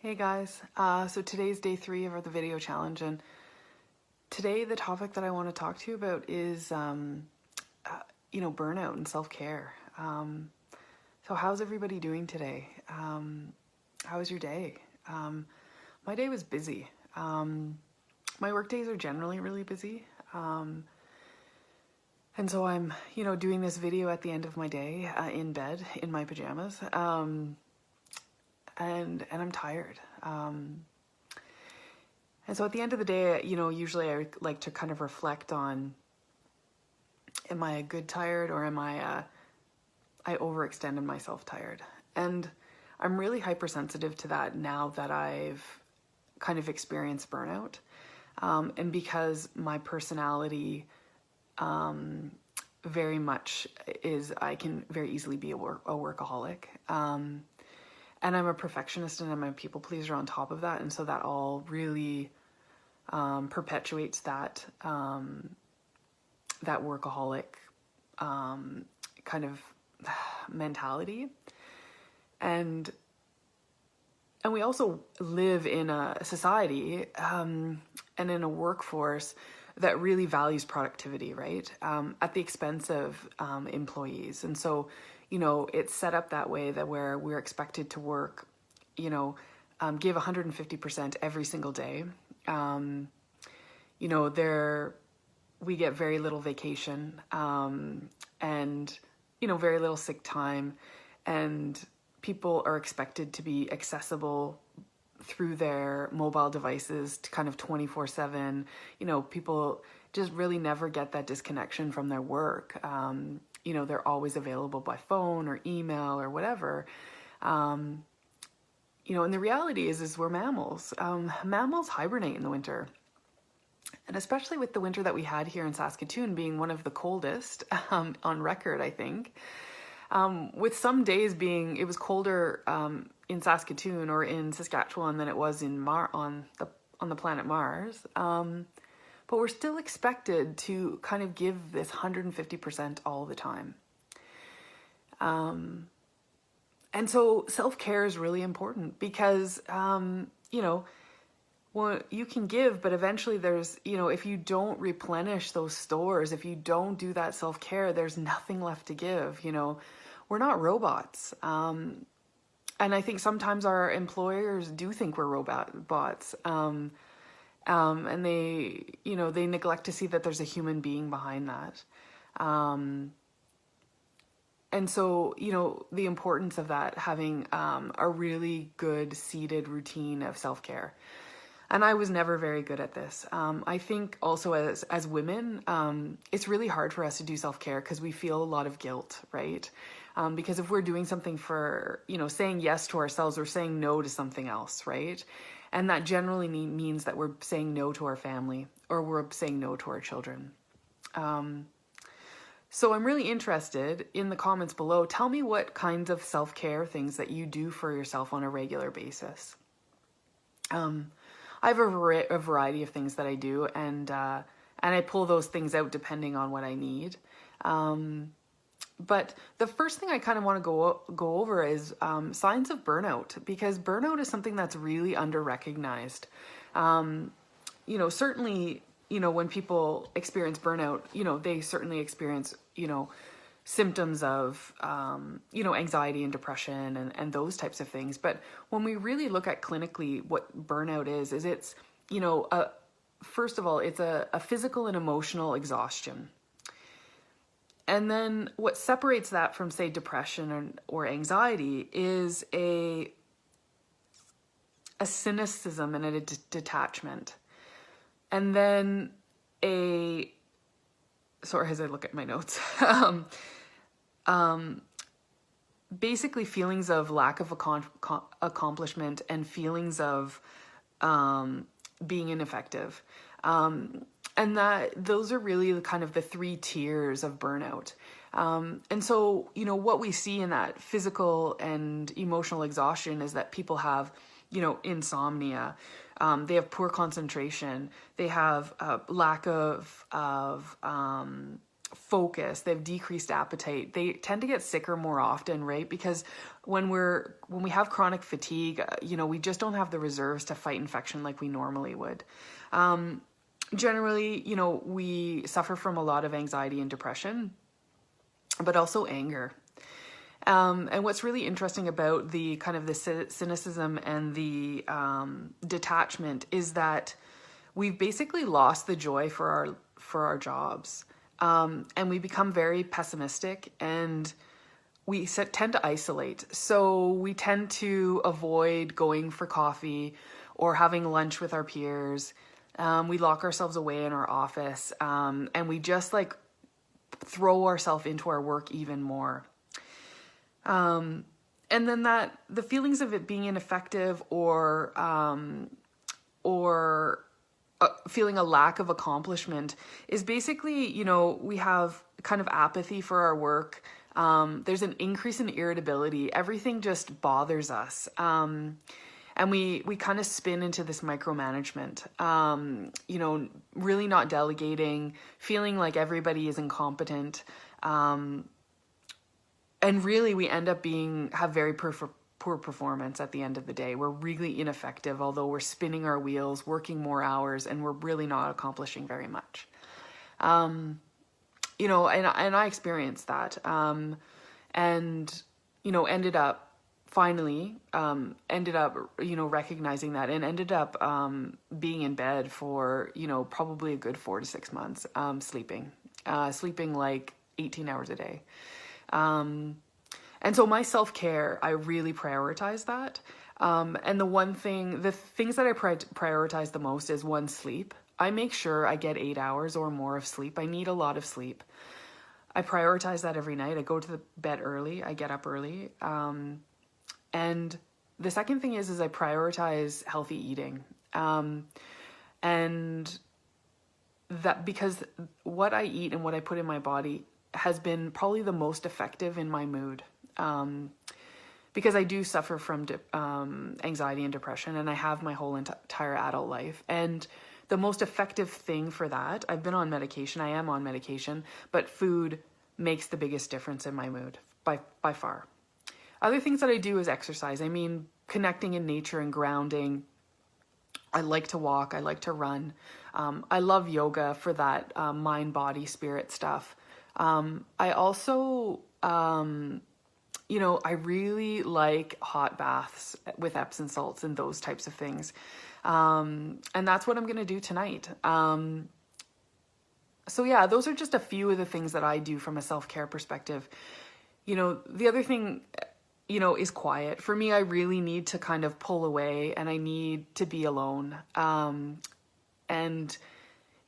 Hey guys, so today's day 3 of the video challenge, and today the topic that I want to talk to you about is, burnout and self-care. So how's everybody doing today? How was your day? My day was busy. My work days are generally really busy. And so I'm, doing this video at the end of my day, in bed, in my pajamas. And I'm tired. And so at the end of the day, usually I like to kind of reflect on, am I a good tired, or am I overextended myself tired? And I'm really hypersensitive to that now that I've kind of experienced burnout. And because my personality very much is, I can very easily be a workaholic. And I'm a perfectionist and I'm a people pleaser on top of that. And so that all really perpetuates that that workaholic kind of mentality. And we also live in a society and in a workforce that really values productivity, right? At the expense of employees. And so, it's set up that way that where we're expected to work, give 150% every single day. We get very little vacation, and, very little sick time, and people are expected to be accessible through their mobile devices to kind of 24/7. People just really never get that disconnection from their work. They're always available by phone or email or whatever. And the reality is we're mammals. Mammals hibernate in the winter. And especially with the winter that we had here in Saskatoon being one of the coldest on record, I think. With some days it was colder in Saskatoon or in Saskatchewan than it was on the planet Mars. But we're still expected to kind of give this 150% all the time. And so self-care is really important because, well, you can give, but eventually there's, if you don't replenish those stores, if you don't do that self-care, there's nothing left to give. We're not robots. And I think sometimes our employers do think we're robots. And they neglect to see that there's a human being behind that. And so, the importance of that, having a really good seated routine of self-care. And I was never very good at this. I think also as women, it's really hard for us to do self-care because we feel a lot of guilt, right? Because if we're doing something for, saying yes to ourselves, we're saying no to something else, right? And that generally means that we're saying no to our family or we're saying no to our children. So I'm really interested in the comments below. Tell me what kinds of self-care things that you do for yourself on a regular basis. I have a variety of things that I do, and I pull those things out depending on what I need. But the first thing I kind of want to go over is signs of burnout, because burnout is something that's really under-recognized. Certainly, when people experience burnout, they certainly experience, symptoms of, anxiety and depression and those types of things. But when we really look at clinically what burnout is it's, first of all, it's a physical and emotional exhaustion. And then what separates that from, say, depression or anxiety is a cynicism and a detachment. And then sorry, as I look at my notes, basically feelings of lack of accomplishment and feelings of being ineffective. And those are really kind of the 3 tiers of burnout. And so, what we see in that physical and emotional exhaustion is that people have, insomnia. They have poor concentration. They have lack of focus, they have decreased appetite, they tend to get sicker more often, right? Because when we have chronic fatigue, we just don't have the reserves to fight infection like we normally would. Generally, we suffer from a lot of anxiety and depression, but also anger. And what's really interesting about the kind of the cynicism and the detachment is that we've basically lost the joy for our jobs. And we become very pessimistic, and we tend to isolate. So we tend to avoid going for coffee or having lunch with our peers. We lock ourselves away in our office, and we just like throw ourselves into our work even more. And then the feelings of it being ineffective or feeling a lack of accomplishment is basically, we have kind of apathy for our work. There's an increase in irritability. Everything just bothers us. And we kind of spin into this micromanagement, really not delegating, feeling like everybody is incompetent. And really we end up have very poor performance at the end of the day. We're really ineffective, although we're spinning our wheels, working more hours, and we're really not accomplishing very much. And I experienced that. And ended up recognizing that, and ended up being in bed for, probably a good 4 to 6 months, sleeping like 18 hours a day. And so my self-care, I really prioritize that. And the things that I prioritize the most is one, sleep. I make sure I get 8 hours or more of sleep. I need a lot of sleep. I prioritize that every night. I go to the bed early. I get up early. And the second thing is I prioritize healthy eating. And that, because what I eat and what I put in my body has been probably the most effective in my mood. Because I do suffer from anxiety and depression, and I have my whole entire adult life. And the most effective thing for that, I've been on medication, I am on medication, but food makes the biggest difference in my mood by far. Other things that I do is exercise. I mean, connecting in nature and grounding. I like to walk. I like to run. I love yoga for that mind, body, spirit stuff. I also, I really like hot baths with Epsom salts and those types of things. And that's what I'm going to do tonight. So yeah, those are just a few of the things that I do from a self-care perspective. The other thing, is quiet. For me, I really need to kind of pull away, and I need to be alone. And,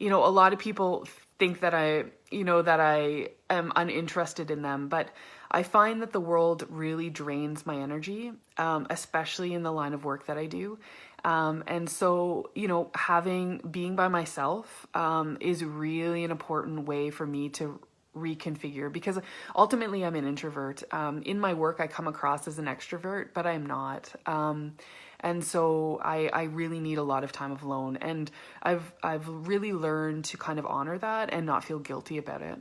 a lot of people think that I am uninterested in them, but I find that the world really drains my energy, especially in the line of work that I do. And so, being by myself, is really an important way for me to reconfigure, because ultimately I'm an introvert. In my work, I come across as an extrovert, but I'm not. And so I really need a lot of time alone, and I've really learned to kind of honor that and not feel guilty about it.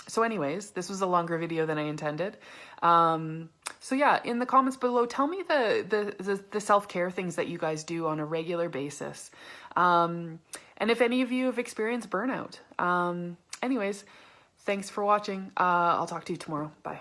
So anyways, this was a longer video than I intended. So yeah, in the comments below, tell me the self-care things that you guys do on a regular basis. And if any of you have experienced burnout. Anyways, thanks for watching. I'll talk to you tomorrow. Bye.